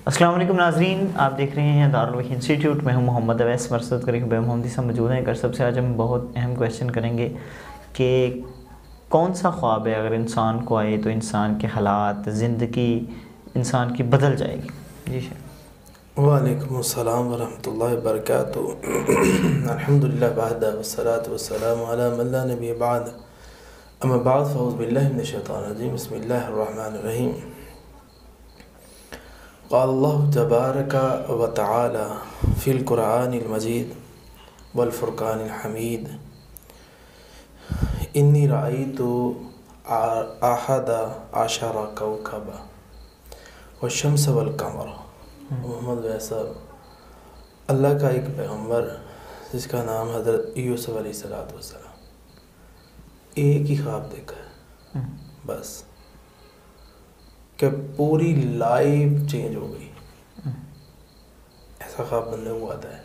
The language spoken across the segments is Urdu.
السلام علیکم ناظرین، آپ دیکھ رہے ہیں دارالوحی انسٹیٹیوٹ۔ میں ہوں محمد اویس، مرصد کریم بے محمدی سے موجود ہیں۔ اگر سب سے آج ہم بہت اہم کویشچن کریں گے کہ کون سا خواب ہے اگر انسان کو آئے تو انسان کے حالات، زندگی انسان کی بدل جائے گی؟ جی شاید۔ وعلیکم السلام ورحمۃ اللہ وبرکاتہ۔ الحمدللہ وحدہ والصلاۃ والسلام علی من لا نبی بعد، اما بعد فاعوذ باللہ من الشیطان الرجیم، بسم اللہ الرحمن الرحیم۔ قال اللہ تبارک و تعالی فی القرآن المجید والفرقان الحمید، انی رأیت احد عشر کوکبا والشمس والقمر۔ محمد ویسا اللہ کا ایک پیغمبر جس کا نام حضرت یوسف علیہ السلام، ایک ہی خواب دیکھا ہے بس، کہ پوری لائف چینج ہو گئی۔ ایسا خواب بندے کو آتا ہے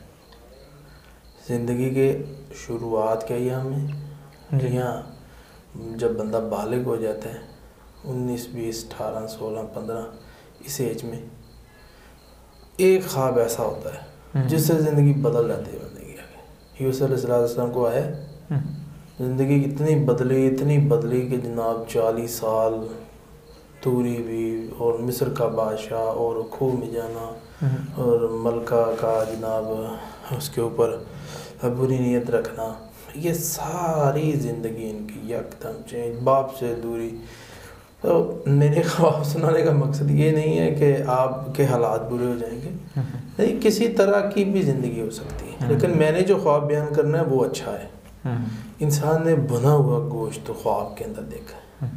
زندگی کے شروعات کے ایام میں، یا جب بندہ بالغ ہو جاتا ہے 19 20 18 16 15 اس ایج میں، ایک خواب ایسا ہوتا ہے جس سے زندگی بدل جاتی ہے بندے کی۔ آگے یوسف علیہ السلام کو آیا، زندگی اتنی بدلی کہ جناب 40 سال دوری بھی، اور مصر کا بادشاہ، اور کھو میں جانا، اور ملکہ کا جناب اس کے اوپر بری نیت رکھنا، یہ ساری زندگی ان کی یکدم چینج، باپ سے دوری۔ تو میرے خواب سنانے کا مقصد یہ نہیں ہے کہ آپ کے حالات برے ہو جائیں گے، نہیں، کسی طرح کی بھی زندگی ہو سکتی ہے، لیکن میں نے جو خواب بیان کرنا ہے وہ اچھا ہے۔ انسان نے بنا ہوا گوشت خواب کے اندر دیکھا ہے،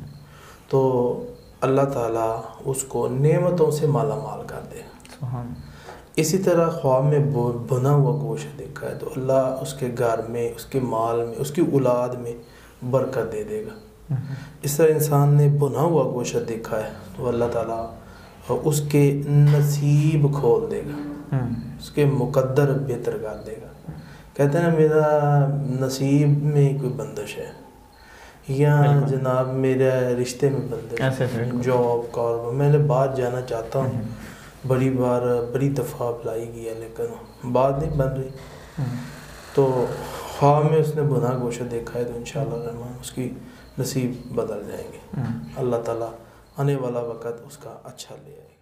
تو اللہ تعالیٰ اس کو نعمتوں سے مالا مال کر دے گا۔ اسی طرح خواب میں بنا ہوا گوشت دیکھا ہے تو اللہ اس کے گھر میں، اس کے مال میں، اس کی اولاد میں برکت دے دے گا۔ اس طرح انسان نے بنا ہوا گوشت دیکھا ہے تو اللہ تعالیٰ اس کے نصیب کھول دے گا، اس کے مقدر بہتر کر دے گا۔ کہتے ہیں نا، میرا نصیب میں کوئی بندش ہے، یا جناب میرے رشتے میں بندش ہے، جاب کاروبار، میں نے باہر جانا چاہتا ہوں، بڑی دفعہ اپلائی کیا لیکن بات نہیں بن رہی، تو خواب میں اس نے بنا گوشت دیکھا ہے تو انشاءاللہ الرحمن اس کی نصیب بدل جائیں گے۔ اللہ تعالیٰ آنے والا وقت اس کا اچھا لے آئے گا۔